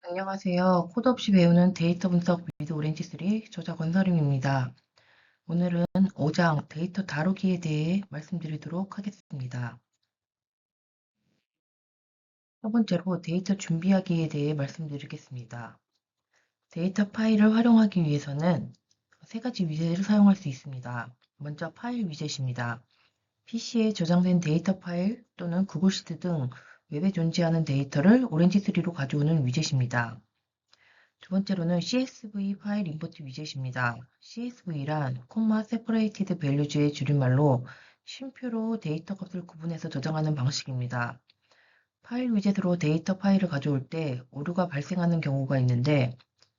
안녕하세요. 코드 없이 배우는 데이터 분석 위드 오렌지3 저자 권서림입니다. 오늘은 5장 데이터 다루기에 대해 말씀드리도록 하겠습니다. 첫 번째로 데이터 준비하기에 대해 말씀드리겠습니다. 데이터 파일을 활용하기 위해서는 세 가지 위젯을 사용할 수 있습니다. 먼저 파일 위젯입니다. PC에 저장된 데이터 파일 또는 구글 시트 등 웹에 존재하는 데이터를 오렌지3로 가져오는 위젯입니다. 두 번째로는 CSV 파일 임포트 위젯입니다. CSV란 콤마 세퍼레이티드 밸류즈의 줄임말로 쉼표로 데이터 값을 구분해서 저장하는 방식입니다. 파일 위젯으로 데이터 파일을 가져올 때 오류가 발생하는 경우가 있는데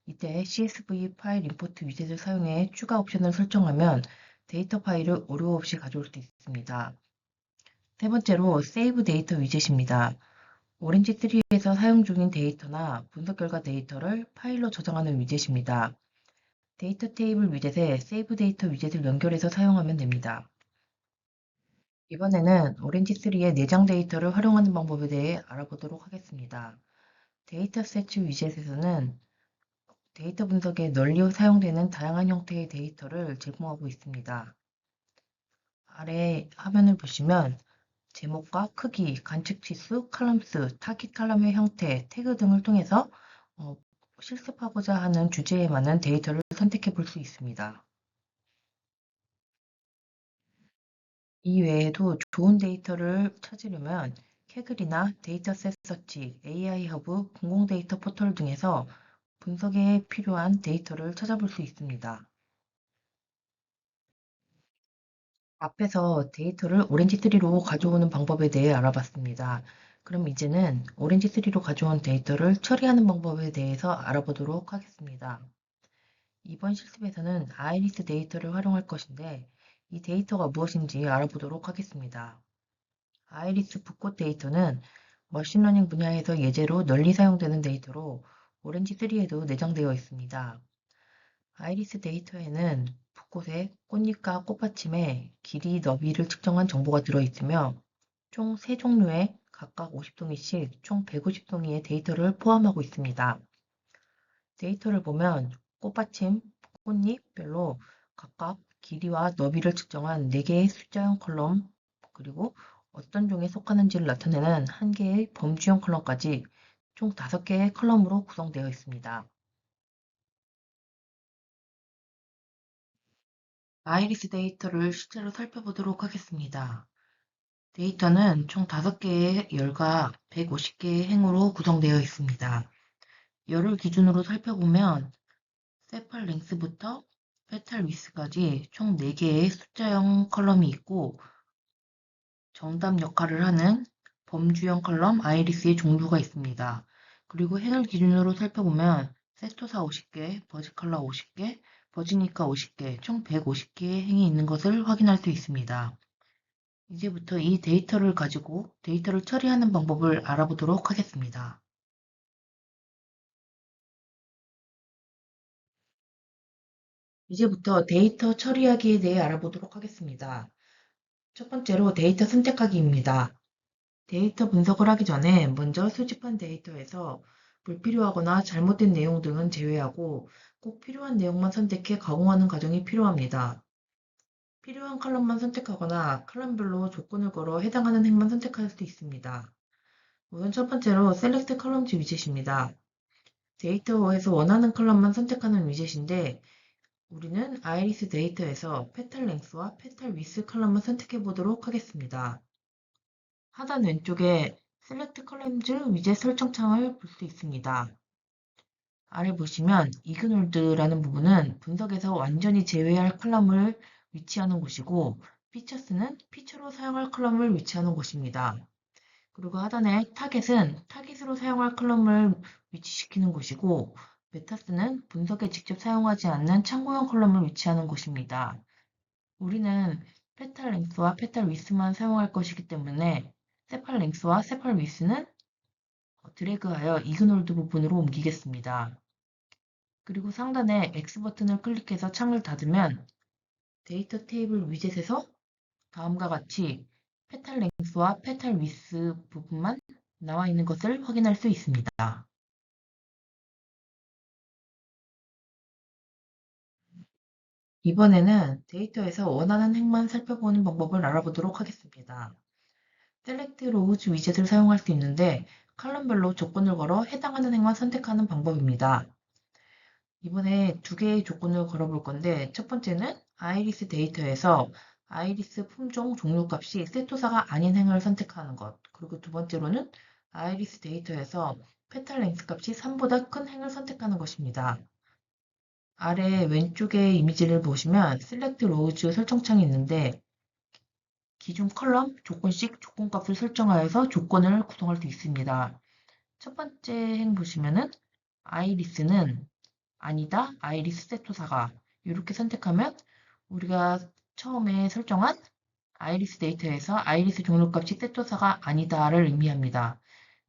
이때 CSV 파일 임포트 위젯을 사용해 추가 옵션을 설정하면 데이터 파일을 오류 없이 가져올 수 있습니다. 세 번째로 세이브 데이터 위젯입니다. 오렌지3에서 사용 중인 데이터나 분석 결과 데이터를 파일로 저장하는 위젯입니다. 데이터 테이블 위젯에 세이브 데이터 위젯을 연결해서 사용하면 됩니다. 이번에는 오렌지3의 내장 데이터를 활용하는 방법에 대해 알아보도록 하겠습니다. 데이터 세트 위젯에서는 데이터 분석에 널리 사용되는 다양한 형태의 데이터를 제공하고 있습니다. 아래 화면을 보시면 제목과 크기, 관측지수, 칼럼수, 타깃 칼럼의 형태, 태그 등을 통해서 실습하고자 하는 주제에 맞는 데이터를 선택해 볼 수 있습니다. 이 외에도 좋은 데이터를 찾으려면 캐글이나 데이터셋 서치, AI 허브, 공공데이터 포털 등에서 분석에 필요한 데이터를 찾아볼 수 있습니다. 앞에서 데이터를 오렌지3로 가져오는 방법에 대해 알아봤습니다. 그럼 이제는 오렌지3로 가져온 데이터를 처리하는 방법에 대해서 알아보도록 하겠습니다. 이번 실습에서는 아이리스 데이터를 활용할 것인데 이 데이터가 무엇인지 알아보도록 하겠습니다. 아이리스 붓꽃 데이터는 머신러닝 분야에서 예제로 널리 사용되는 데이터로 오렌지3에도 내장되어 있습니다. 아이리스 데이터에는 붓꽃의 꽃잎과 꽃받침의 길이, 너비를 측정한 정보가 들어있으며 총 3종류의 각각 50동이씩 총 150동이의 데이터를 포함하고 있습니다. 데이터를 보면 꽃받침, 꽃잎별로 각각 길이와 너비를 측정한 4개의 숫자형 컬럼, 그리고 어떤 종에 속하는지를 나타내는 1개의 범주형 컬럼까지 총 5개의 컬럼으로 구성되어 있습니다. 아이리스 데이터를 실제로 살펴보도록 하겠습니다. 데이터는 총 5개의 열과 150개의 행으로 구성되어 있습니다. 열을 기준으로 살펴보면 세팔 랭스부터 페탈 위스까지 총 4개의 숫자형 컬럼이 있고 정답 역할을 하는 범주형 컬럼 아이리스의 종류가 있습니다. 그리고 행을 기준으로 살펴보면 세토사 50개, 버지컬러 50개, 버지니까 50개, 총 150개의 행이 있는 것을 확인할 수 있습니다. 이제부터 이 데이터를 가지고 데이터를 처리하는 방법을 알아보도록 하겠습니다. 이제부터 데이터 처리하기에 대해 알아보도록 하겠습니다. 첫 번째로 데이터 선택하기입니다. 데이터 분석을 하기 전에 먼저 수집한 데이터에서 불필요하거나 잘못된 내용 등은 제외하고 꼭 필요한 내용만 선택해 가공하는 과정이 필요합니다. 필요한 컬럼만 선택하거나 컬럼별로 조건을 걸어 해당하는 행만 선택할 수 있습니다. 우선 첫 번째로 셀렉트 컬럼즈 위젯입니다. 데이터에서 원하는 컬럼만 선택하는 위젯인데 우리는 아이리스 데이터에서 페탈 랭스와 페탈 위스 컬럼을 선택해 보도록 하겠습니다. 하단 왼쪽에 셀렉트 컬럼즈 위젯 설정 창을 볼 수 있습니다. 아래 보시면 이그놀드라는 부분은 분석에서 완전히 제외할 컬럼을 위치하는 곳이고 피처스는 피처로 사용할 컬럼을 위치하는 곳입니다. 그리고 하단에 타겟은 타깃으로 사용할 컬럼을 위치시키는 곳이고 메타스는 분석에 직접 사용하지 않는 참고형 컬럼을 위치하는 곳입니다. 우리는 페탈 랭스와 페탈 위스만 사용할 것이기 때문에 세팔 랭스와 세팔 위스는 드래그하여 이그놀드 부분으로 옮기겠습니다. 그리고 상단에 X 버튼을 클릭해서 창을 닫으면 데이터 테이블 위젯에서 다음과 같이 페탈 랭스와 페탈 위스 부분만 나와 있는 것을 확인할 수 있습니다. 이번에는 데이터에서 원하는 행만 살펴보는 방법을 알아보도록 하겠습니다. 셀렉트 로우즈 위젯을 사용할 수 있는데 칼럼별로 조건을 걸어 해당하는 행만 선택하는 방법입니다. 이번에 두 개의 조건을 걸어볼 건데 첫 번째는 아이리스 데이터에서 아이리스 품종 종류 값이 세토사가 아닌 행을 선택하는 것. 그리고 두 번째로는 아이리스 데이터에서 페탈 랭스 값이 3보다 큰 행을 선택하는 것입니다. 아래 왼쪽의 이미지를 보시면 셀렉트 로우즈 설정창이 있는데 기준 컬럼 조건씩 조건값을 설정하여서 조건을 구성할 수 있습니다. 첫 번째 행 보시면은 아이리스는 아니다, 아이리스 세토사가 이렇게 선택하면 우리가 처음에 설정한 아이리스 데이터에서 아이리스 종료값이 세토사가 아니다를 의미합니다.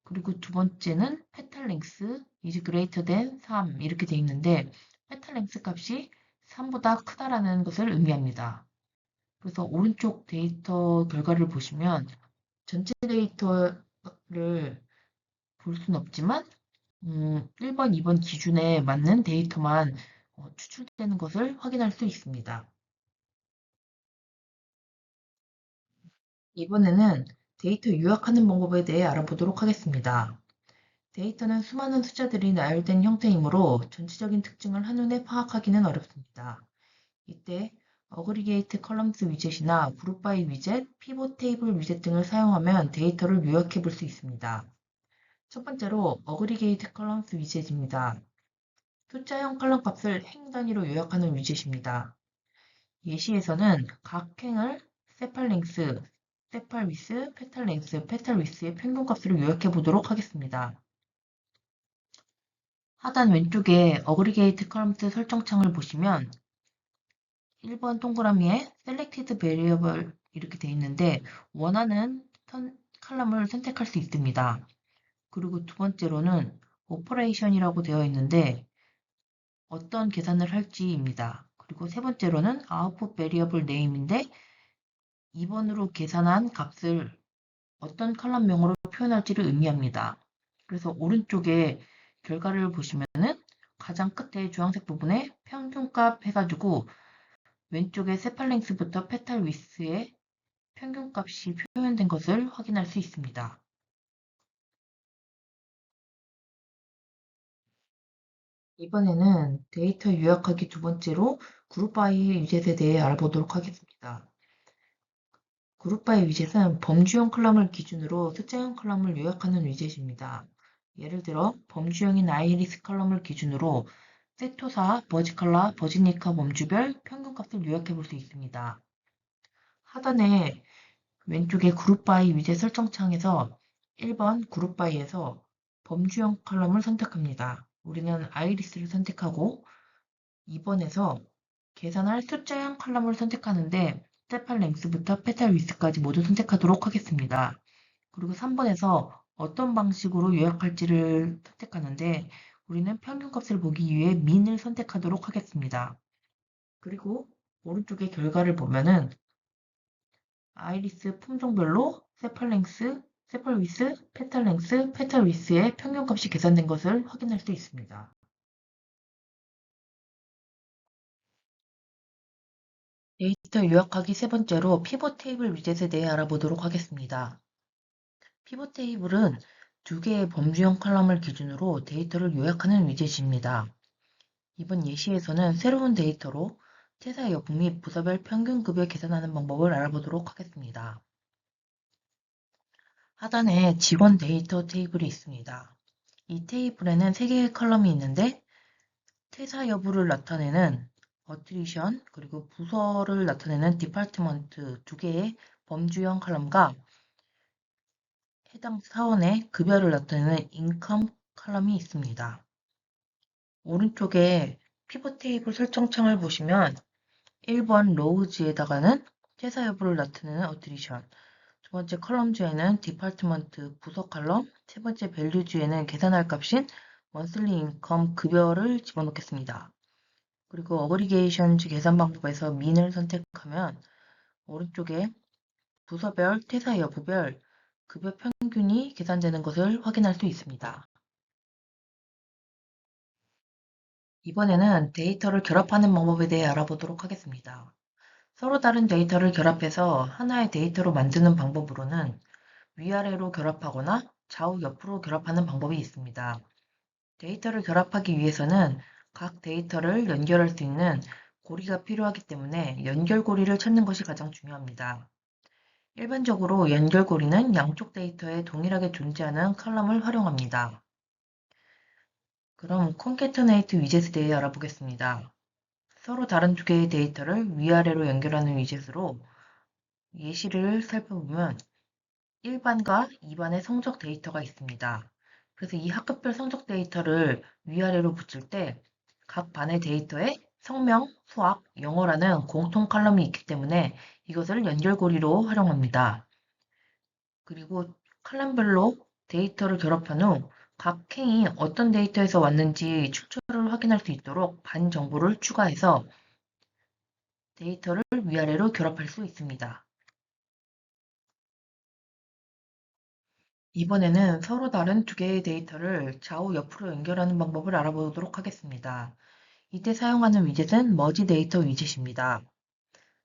그리고 두 번째는 페탈 랭스 is greater than 3 이렇게 되어 있는데 페탈 랭스 값이 3보다 크다라는 것을 의미합니다. 그래서 오른쪽 데이터 결과를 보시면 전체 데이터를 볼 수는 없지만 1번, 2번 기준에 맞는 데이터만 추출되는 것을 확인할 수 있습니다. 이번에는 데이터 요약하는 방법에 대해 알아보도록 하겠습니다. 데이터는 수많은 숫자들이 나열된 형태이므로 전체적인 특징을 한눈에 파악하기는 어렵습니다. 이때 어그리게이트 컬럼스 위젯이나 그룹 바이 위젯, 피봇 테이블 위젯 등을 사용하면 데이터를 요약해 볼 수 있습니다. 첫 번째로 어그리게이트 컬럼스 위젯입니다. 숫자형 컬럼 값을 행 단위로 요약하는 위젯입니다. 예시에서는 각 행을 세팔랭스, 세팔위스, 페탈랭스, 페탈위스의 평균값으로 요약해 보도록 하겠습니다. 하단 왼쪽에 어그리게이트 컬럼스 설정창을 보시면 1번 동그라미에 Selected Variable 이렇게 되어 있는데 원하는 칼럼을 선택할 수 있습니다. 그리고 두 번째로는 Operation이라고 되어 있는데 어떤 계산을 할지입니다. 그리고 세 번째로는 Output Variable Name인데 2번으로 계산한 값을 어떤 칼럼명으로 표현할지를 의미합니다. 그래서 오른쪽에 결과를 보시면은 가장 끝에 주황색 부분에 평균값 해가지고 왼쪽에 세팔랭스부터 페탈 위스의 평균값이 표현된 것을 확인할 수 있습니다. 이번에는 데이터 요약하기 두 번째로 그룹 바이 위젯에 대해 알아보도록 하겠습니다. 그룹 바이 위젯은 범주형 컬럼을 기준으로 숫자형 컬럼을 요약하는 위젯입니다. 예를 들어 범주형인 아이리스 컬럼을 기준으로 세토사, 버지컬러, 버지니카 범주별 평균값을 요약해 볼 수 있습니다. 하단에 왼쪽에 그룹 바이 위젯 설정창에서 1번 그룹 바이에서 범주형 컬럼을 선택합니다. 우리는 아이리스를 선택하고 2번에서 계산할 숫자형 컬럼을 선택하는데 페탈 랭스부터 페탈 위스까지 모두 선택하도록 하겠습니다. 그리고 3번에서 어떤 방식으로 요약할지를 선택하는데 우리는 평균값을 보기 위해 민을 선택하도록 하겠습니다. 그리고 오른쪽에 결과를 보면은 아이리스 품종별로 세팔랭스, 세팔위스, 페탈랭스, 페탈위스의 평균값이 계산된 것을 확인할 수 있습니다. 데이터 요약하기 세 번째로 피벗 테이블 위젯에 대해 알아보도록 하겠습니다. 피벗 테이블은 두 개의 범주형 컬럼을 기준으로 데이터를 요약하는 위젯입니다. 이번 예시에서는 새로운 데이터로 퇴사 여부 및 부서별 평균급여 계산하는 방법을 알아보도록 하겠습니다. 하단에 직원 데이터 테이블이 있습니다. 이 테이블에는 3개의 컬럼이 있는데 퇴사 여부를 나타내는 어트리션 그리고 부서를 나타내는 디파트먼트 2개의 범주형 컬럼과 해당 사원의 급여를 나타내는 인컴 컬럼이 있습니다. 오른쪽에 피벗 테이블 설정창을 보시면 1번 로우즈에다가는 퇴사 여부를 나타내는 어트리션, 두 번째 컬럼주에는 디파트먼트 부서 컬럼, 세 번째 밸류주에는 계산할 값인 monthly income 급여를 집어넣겠습니다. 그리고 어그리게이션주 계산 방법에서 민을 선택하면 오른쪽에 부서별, 퇴사 여부별 급여 평균이 계산되는 것을 확인할 수 있습니다. 이번에는 데이터를 결합하는 방법에 대해 알아보도록 하겠습니다. 서로 다른 데이터를 결합해서 하나의 데이터로 만드는 방법으로는 위아래로 결합하거나 좌우 옆으로 결합하는 방법이 있습니다. 데이터를 결합하기 위해서는 각 데이터를 연결할 수 있는 고리가 필요하기 때문에 연결고리를 찾는 것이 가장 중요합니다. 일반적으로 연결고리는 양쪽 데이터에 동일하게 존재하는 칼럼을 활용합니다. 그럼 콘캐터네이트 위젯에 대해 알아보겠습니다. 서로 다른 두 개의 데이터를 위아래로 연결하는 위젯으로 예시를 살펴보면 1반과 2반의 성적 데이터가 있습니다. 그래서 이 학급별 성적 데이터를 위아래로 붙일 때 각 반의 데이터에 성명, 수학, 영어라는 공통 칼럼이 있기 때문에 이것을 연결고리로 활용합니다. 그리고 칼럼별로 데이터를 결합한 후 각 행이 어떤 데이터에서 왔는지 출처를 확인할 수 있도록 반 정보를 추가해서 데이터를 위아래로 결합할 수 있습니다. 이번에는 서로 다른 두 개의 데이터를 좌우 옆으로 연결하는 방법을 알아보도록 하겠습니다. 이때 사용하는 위젯은 머지 데이터 위젯입니다.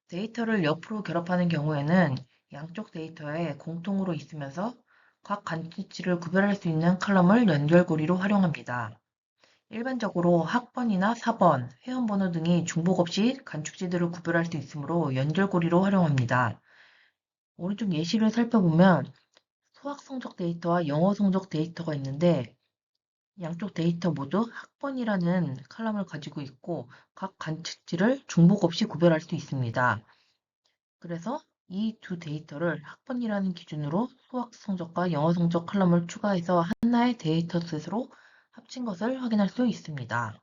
데이터를 옆으로 결합하는 경우에는 양쪽 데이터에 공통으로 있으면서 각 간치치를 구별할 수 있는 칼럼을 연결고리로 활용합니다. 일반적으로 학번이나 사번, 회원번호 등이 중복 없이 간축지들을 구별할 수 있으므로 연결고리로 활용합니다. 오른쪽 예시를 살펴보면 수학 성적 데이터와 영어 성적 데이터가 있는데 양쪽 데이터 모두 학번이라는 칼럼을 가지고 있고 각 관측지를 중복 없이 구별할 수 있습니다. 그래서 이 두 데이터를 학번이라는 기준으로 수학 성적과 영어 성적 칼럼을 추가해서 하나의 데이터셋으로 합친 것을 확인할 수 있습니다.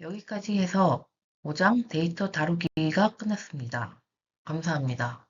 여기까지 해서 5장 데이터 다루기가 끝났습니다. 감사합니다.